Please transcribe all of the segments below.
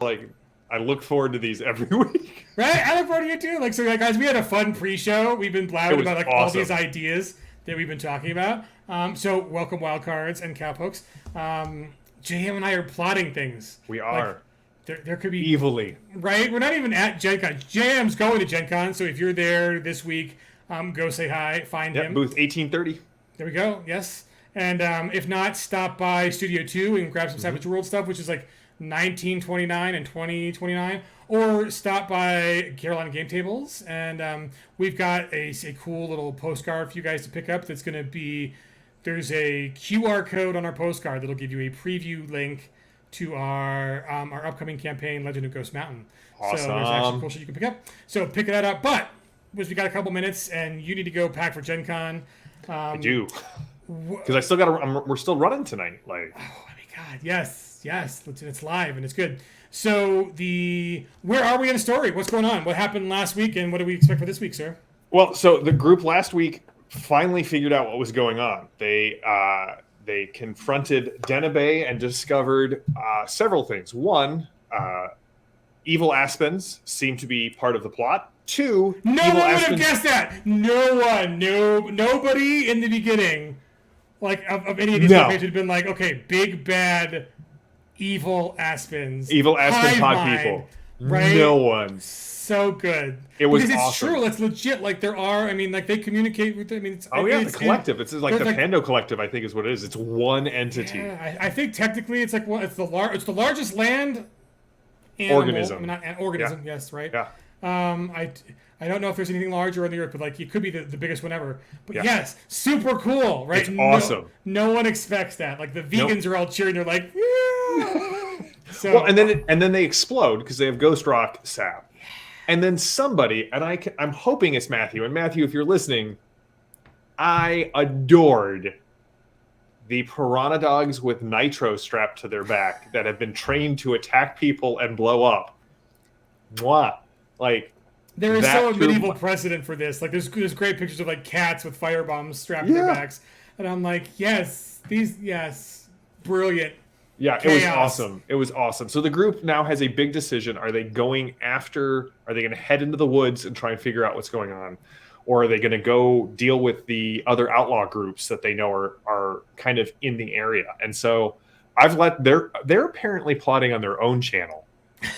like I look forward to these every week. Right? I look forward to it too. Like, so, like, guys, we had a fun pre-show. We've been It blabbing was about like all awesome. these ideas that we've been talking about. So, welcome, wildcards and cowpokes. JM and I are plotting things. We Like, are there could be evilly. right. We're not even at GenCon. JM's going to GenCon, so if you're there this week, go say hi, find Yep, him. booth 1830. There we go. Yes, and if not, stop by Studio 2 and grab some Savage World stuff, which is like 1929 and 2029, or stop by Carolina Game Tables, and we've got a cool little postcard for you guys to pick up. That's going to be there's a QR code on our postcard that'll give you a preview link to our upcoming campaign, Legend of Ghost Mountain. So there's actually Awesome. cool shit you can pick up. So pick that up. But we got a couple minutes, and you need to go pack for Gen Con. I do. Because I still got we're still running tonight. Like, Oh my god, yes, it's live and it's good. So where are we in the story? What's going on? What happened last week, and what do we expect for this week, sir? well, so the group last week finally figured out what was going on. They confronted Denabe and discovered several things. One, evil Aspens seem to be part of the plot. Two, No evil one would have Aspens. guessed that. No one, nobody in the beginning, like of any of these No. campaigns, would have been like, okay, big bad, evil Aspens, Evil Aspen hive pod mind, people. right? No one. So good. It was because it's awesome. true. It's legit. Like there are. I mean, like they communicate with. I mean, it's, Oh yeah, it's, the collective. It's like the there's like- Pando Collective, I think, is what it is. It's one entity. Yeah, I think technically it's like it's the largest land animal. Organism. I mean, not an organism. Yes, right. Yeah. I don't know if there's anything larger on the earth, but like it could be the biggest one ever. But Yeah. yes, super cool, right? It's awesome. No one expects that. Like the vegans are all cheering. They're like, yeah. So Well, and then they explode because they have Ghost Rock sap. And then somebody, and I'm hoping it's Matthew. And Matthew, if you're listening, I adored the piranha dogs with nitro strapped to their back that have been trained to attack people and blow up. Mwah. Like, there is that so a through- medieval precedent for this. Like there's great pictures of like cats with fire bombs strapped to their Yeah. backs, and I'm like, yes, brilliant. yeah, it was Chaos. awesome. It was awesome. So the group now has a big decision. Are they going to head into the woods and try and figure out what's going on? Or are they going to go deal with the other outlaw groups that they know are kind of in the area? And so they're apparently plotting on their own channel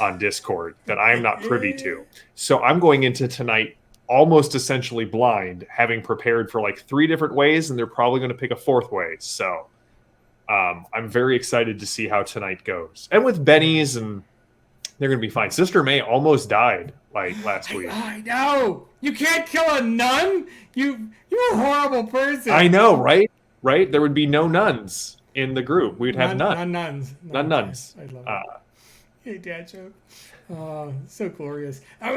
on Discord that I am not privy to. So I'm going into tonight almost essentially blind, having prepared for like 3 different ways, and they're probably going to pick a 4th way. So I'm very excited to see how tonight goes. And with Benny's, and they're going to be fine. Sister May almost died like last week. I know. You can't kill a nun. You're a horrible person. I know, right? Right? There would be no nuns in the group. We'd have none. None nuns. None nuns. I love it. Hey, dad joke. Oh, so glorious. I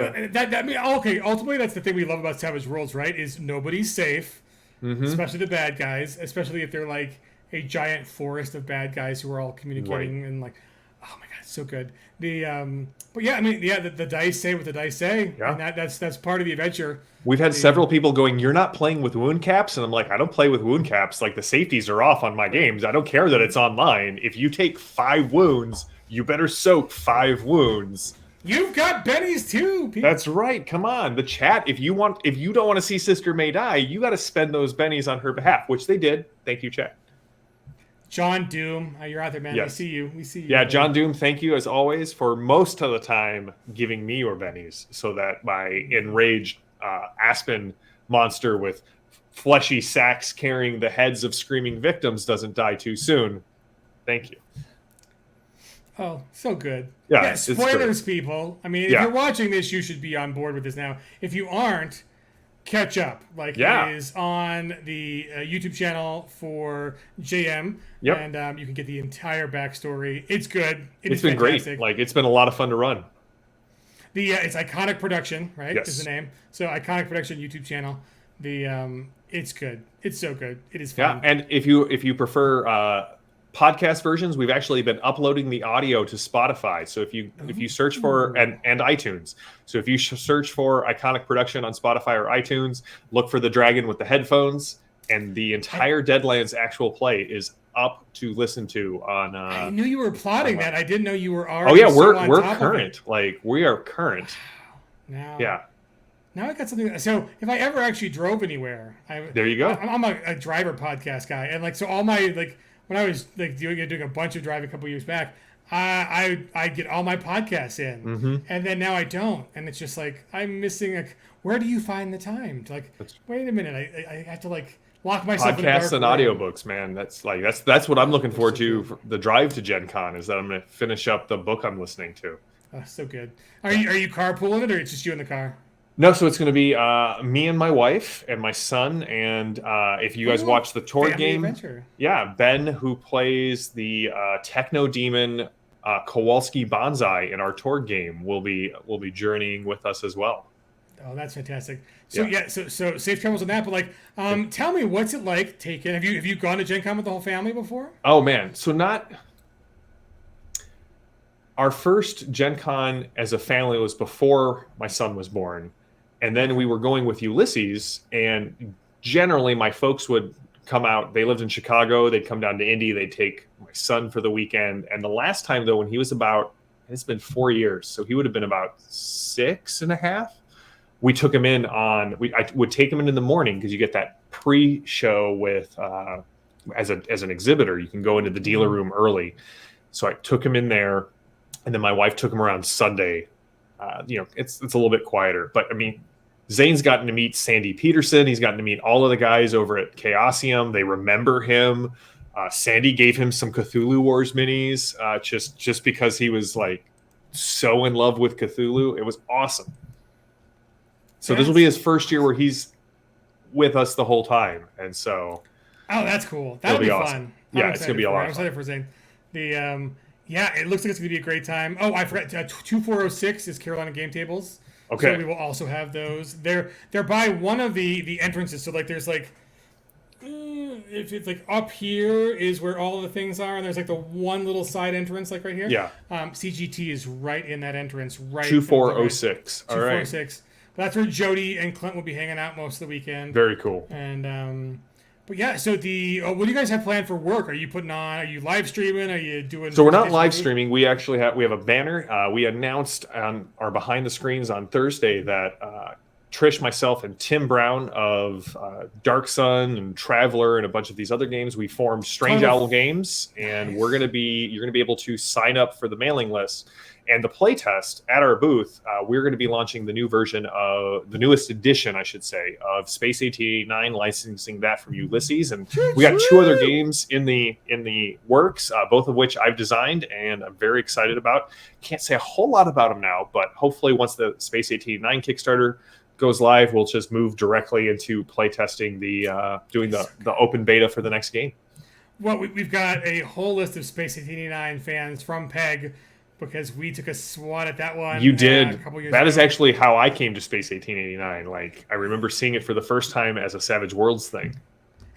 mean, okay. Ultimately, that's the thing we love about Savage Worlds, right? Is nobody's safe, especially the bad guys. Especially if they're like a giant forest of bad guys who are all communicating and like, oh my god, it's so good. But yeah, I mean, yeah, the dice say what the dice say, Yeah. and that's part of the adventure. We've had several people going, "You're not playing with wound caps," and I'm like, "I don't play with wound caps. Like the safeties are off on my games. I don't care that it's online. If you take 5 wounds, you better soak 5 wounds." You've got Benny's too. People. That's right. Come on, the chat. If you don't want to see Sister May die, you got to spend those bennies on her behalf, which they did. Thank you, chat. John Doom, you're out there, man. Yes. We see you. We see you. Yeah, John Doom, thank you as always for most of the time giving me your bennies so that my enraged aspen monster with fleshy sacks carrying the heads of screaming victims doesn't die too soon. Thank you. Oh, so good. Yeah, it's spoilers, people. I mean, if Yeah. you're watching this, you should be on board with this now. If you aren't, catch up. Like, Yeah. it is on the YouTube channel for JM. Yep. And you can get the entire backstory. It's good. It's been fantastic. great. Like, it's been a lot of fun to run. It's Iconic Production, right? Yes. Is the name. So Iconic Production YouTube channel. It's good. It's so good. It is fun. Yeah, and if you prefer podcast versions, we've actually been uploading the audio to Spotify. So if you search for and iTunes, so if you search for Iconic Production on Spotify or iTunes, look for the dragon with the headphones, and the entire Deadlands actual play is up to listen to on. I knew you were plotting that. I didn't know you were Oh already. yeah, so on we're top current. Like we are current. Now, Yeah. Now I got something. So if I ever actually drove anywhere, There you go. I'm a driver podcast guy, and like so all my like when I was like doing a bunch of driving a couple years back, I get all my podcasts in, and then now I don't, and it's just like I'm missing. Like, where do you find the time to like? Wait a minute, I have to like lock myself in a dark Podcasts and room. audiobooks, man. That's what I'm looking forward to for the drive to Gen Con, is that I'm going to finish up the book I'm listening to. Oh, so good. Are you carpooling it, or it's just you in the car? No, so it's going to be me and my wife and my son, and if you guys watch the tour Family game, adventure. yeah, Ben, who plays the Techno Demon Kowalski Bonsai in our tour game, will be journeying with us as well. Oh, that's fantastic. So so safe travels on that. But like, tell me, what's it like taking? Have you gone to Gen Con with the whole family before? Oh man, so not our first Gen Con as a family was before my son was born. And then we were going with Ulysses, and generally my folks would come out. They lived in Chicago. They'd come down to Indy. They'd take my son for the weekend. And the last time, though, when he was it's been 4 years, so he would have been about 6.5. We took him in I would take him in the morning, because you get that pre-show with as an exhibitor. You can go into the dealer room early. So I took him in there, and then my wife took him around Sunday. It's a little bit quieter, but I mean, Zane's gotten to meet Sandy Peterson. He's gotten to meet all of the guys over at Chaosium. They remember him. Sandy gave him some Cthulhu Wars minis, just because he was like so in love with Cthulhu. It was awesome. So this will be his first year where he's with us the whole time, and so that's cool. That'll be awesome. Fun. Yeah, it's gonna be a lot. I'm excited for Zane. Yeah, it looks like it's going to be a great time. Oh, I forgot. 2406 is Carolina Game Tables. Okay. So we will also have those. They're by one of the entrances. So like there's like if it's like up here is where all the things are, and there's like the one little side entrance like right here. Yeah. CGT is right in that entrance. Right. 2406. All right. 2406. That's where Jody and Clint will be hanging out most of the weekend. Very cool. And but yeah, so what do you guys have planned for work? Are you live streaming? Are you doing? So we're not live streaming. We actually have a banner. We announced on our behind the screens on Thursday that Trish, myself, and Tim Brown of Dark Sun and Traveler and a bunch of these other games, we formed Strange Owl Games, and you're gonna be able to sign up for the mailing list. And the playtest at our booth, we're going to be launching the new version of the newest edition, I should say, of Space 1889, licensing that from Ulysses. And we got 2 other games in the works, both of which I've designed and I'm very excited about. Can't say a whole lot about them now, but hopefully once the Space 1889 Kickstarter goes live, we'll just move directly into playtesting doing the open beta for the next game. Well, we've got a whole list of Space 1889 fans from PEG, because we took a swat at that one. You did. A couple years that ago. Is actually how I came to Space 1889. Like, I remember seeing it for the first time as a Savage Worlds thing.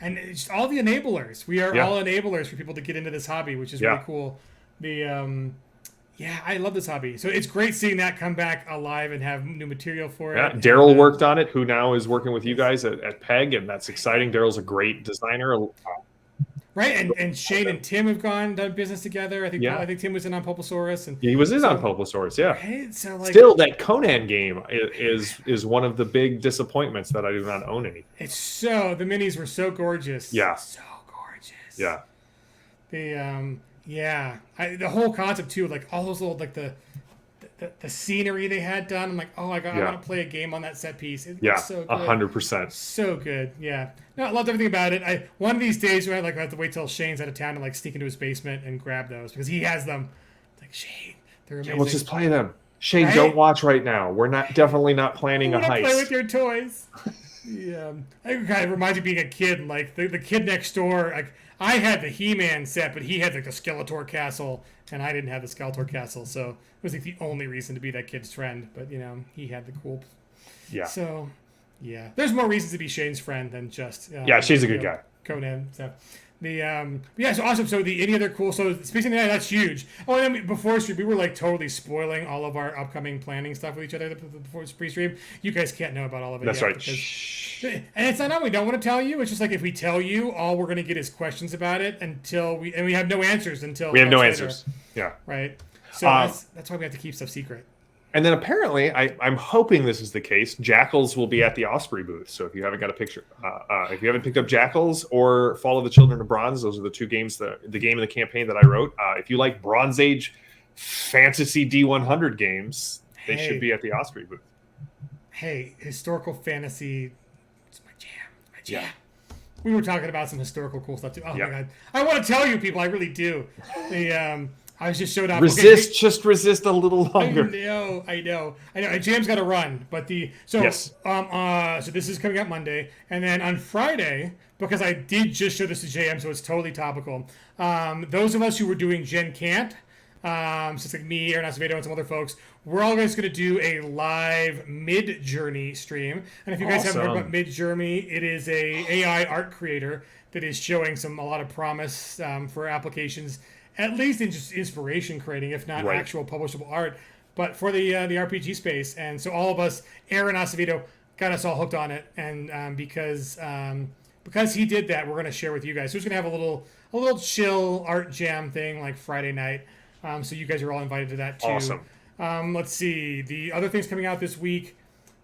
And it's all the enablers. We are all enablers for people to get into this hobby, which is really cool. I love this hobby. So it's great seeing that come back alive and have new material for it. Daryl worked on it, who now is working with you guys at PEG, and that's exciting. Daryl's a great designer. Right, and Shane and Tim have done business together. I think Tim was in on Pulposaurus, and he was in on Pulposaurus. Yeah. Right? So like, still, that Conan game is one of the big disappointments that I do not own any. It's the minis were so gorgeous. Yeah. So gorgeous. Yeah. The whole concept too, like all those little like the scenery they had done. I'm like, I want to play a game on that set piece. It was so good. 100%. So good. Yeah. No, I loved everything about it. One of these days, I have to wait till Shane's out of town and like sneak into his basement and grab those because he has them. It's like, Shane, they're amazing. Yeah, we'll just play them. Shane, don't watch right now. We're definitely not planning a heist. Play with your toys. Yeah. It kind of reminds me of being a kid. Like the kid next door. Like I had the He-Man set, but he had like a Skeletor castle, and I didn't have the Skeletor castle. So it was like the only reason to be that kid's friend. But he had the cool. Yeah. So. Yeah, there's more reasons to be Shane's friend than just. Shane's a good guy. Conan. So, Yeah, so awesome. So any other cool? So speaking of that, that's huge. Oh, and then before stream, we were like totally spoiling all of our upcoming planning stuff with each other before pre-stream. You guys can't know about all of it That's yet right. because, Shh. and it's not that we don't want to tell you. It's just like if we tell you, all we're gonna get is questions about it until we have no answers until We have no months later, answers. Yeah. right? So that's why we have to keep stuff secret. And then apparently, I'm hoping this is the case. Jackals will be at the Osprey booth. So if you haven't got a picture, if you haven't picked up Jackals or Fall of the Children of Bronze, those are the two games, the game and the campaign that I wrote. If you like Bronze Age fantasy D100 games, they should be at the Osprey booth. Hey, historical fantasy, it's my jam. My jam. Yeah. We were talking about some historical cool stuff too. Oh Yeah. my god, I want to tell you, people. I really do. I was just showed up. Just resist a little longer. I know. Jam's got to run, but so this is coming out Monday, and then on Friday, because I did just show this to JM, so it's totally topical. Those of us who were doing GenCon, so it's like me, Aaron Acevedo, and some other folks, we're all going to do a live Mid-Journey stream. And if you guys haven't heard about Mid-Journey, it is a AI art creator that is showing a lot of promise for applications, at least in just inspiration creating, if not actual publishable art, but for the RPG space. And so all of us, Aaron Acevedo, got us all hooked on it. And because he did that, we're going to share with you guys. So we're going to have a little chill art jam thing like Friday night. So you guys are all invited to that too. Awesome. Let's see. The other things coming out this week,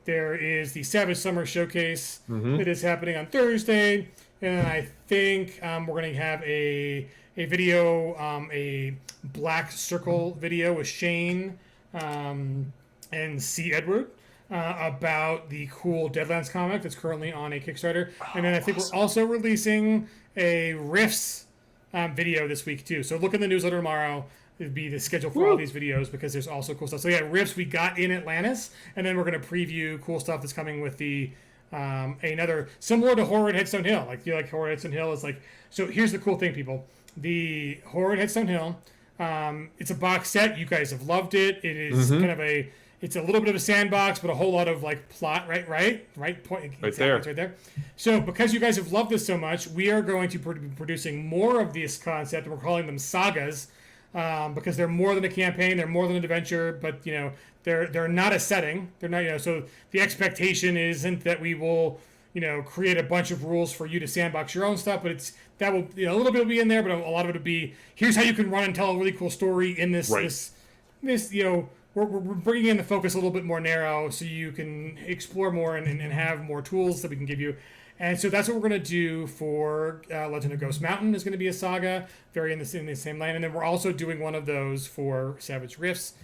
there is the Savage Summer Showcase that is happening on Thursday. And I think we're going to have a video, a Black Circle video with Shane and C. Edward about the cool Deadlands comic that's currently on a Kickstarter. And then I think we're also releasing a Riffs video this week too. So look in the newsletter tomorrow. It'd be the schedule for all these videos because there's also cool stuff. So yeah, Riffs we got in Atlantis, and then we're going to preview cool stuff that's coming with the another similar to Horror at Headstone Hill. Like you like Horror at Headstone Hill is like. So here's the cool thing, people. The Horror at Headstone Hill. It's a box set. You guys have loved it. It is kind of it's a little bit of a sandbox, but a whole lot of like plot. Right point. Right there. It's right there. So because you guys have loved this so much, we are going to be producing more of this concept, and we're calling them sagas. Because they're more than a campaign, they're more than an adventure, but they're not a setting. They're not so the expectation isn't that we will create a bunch of rules for you to sandbox your own stuff, but that will a little bit will be in there, but a lot of it will be here's how you can run and tell a really cool story in this we're bringing in the focus a little bit more narrow so you can explore more and have more tools that we can give you. And so that's what we're going to do for Legend of Ghost Mountain is going to be a saga, very in the same line. And then we're also doing one of those for Savage Rifts,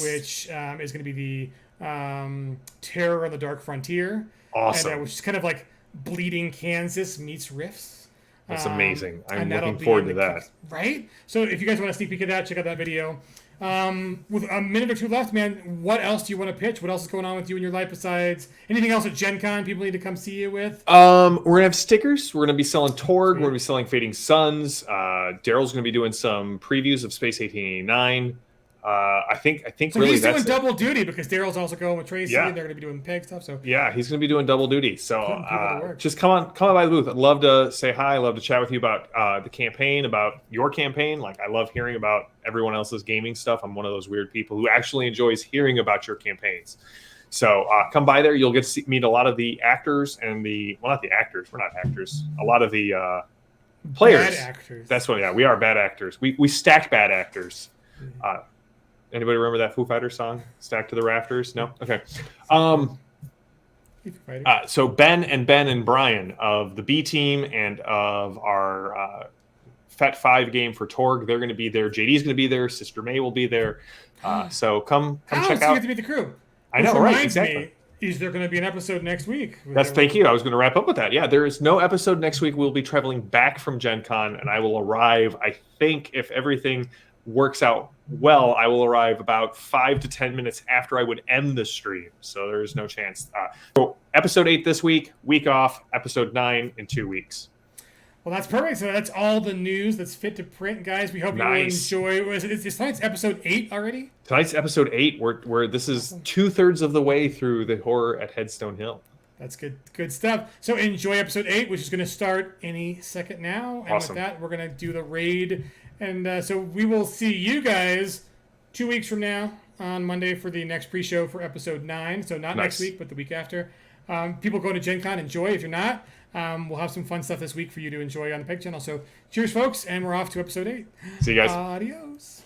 which is going to be the Terror on the Dark Frontier. Awesome. And, which is kind of like Bleeding Kansas meets Rifts. That's amazing. I'm looking forward to that. Right? So if you guys want a sneak peek of that, check out that video. With a minute or two left, man, what else do you want to pitch? What else is going on with you in your life besides anything else at GenCon people need to come see you with? We're gonna have stickers. We're gonna be selling Torg. We're gonna be selling Fading Suns. Daryl's gonna be doing some previews of Space 1889. I think so really he's that's doing double duty because Daryl's also going with Tracy. Yeah. And they're going to be doing Peg stuff. So yeah, he's going to be doing double duty. So just come on by the booth. I'd love to say hi. I'd love to chat with you about the campaign, about your campaign. Like I love hearing about everyone else's gaming stuff. I'm one of those weird people who actually enjoys hearing about your campaigns. So come by there. You'll get to meet a lot of the actors and not the actors. We're not actors. A lot of the players. Bad actors. That's what. Yeah, we are bad actors. We stack bad actors. Anybody remember that Foo Fighters song, Stacked to the Rafters? No? Okay. So Ben and Brian of the B team and of our FET 5 game for Torg, they're going to be there. JD's going to be there. Sister May will be there. So come check out. You get to meet the crew. I know, right? Exactly. Is there going to be an episode next week? Thank you. I was going to wrap up with that. Yeah, there is no episode next week. We'll be traveling back from GenCon, and I will arrive, I think, if everything works out well, I will arrive about 5 to 10 minutes after I would end the stream. So there's no chance. So episode 8 this week off, episode 9 in 2 weeks. Well, that's perfect. So that's all the news that's fit to print, guys. We hope you enjoy. Is tonight's episode 8 already? Tonight's episode 8. This is 2/3 of the way through the Horror at Headstone Hill. That's good stuff. So enjoy episode 8, which is going to start any second now. And Awesome. with that, we're going to do the raid. And so we will see you guys 2 weeks from now on Monday for the next pre-show for episode 9. So not next week, but the week after. People go to GenCon, enjoy. If you're not, we'll have some fun stuff this week for you to enjoy on the Peg channel. So cheers, folks, and we're off to episode 8. See you guys. Adios.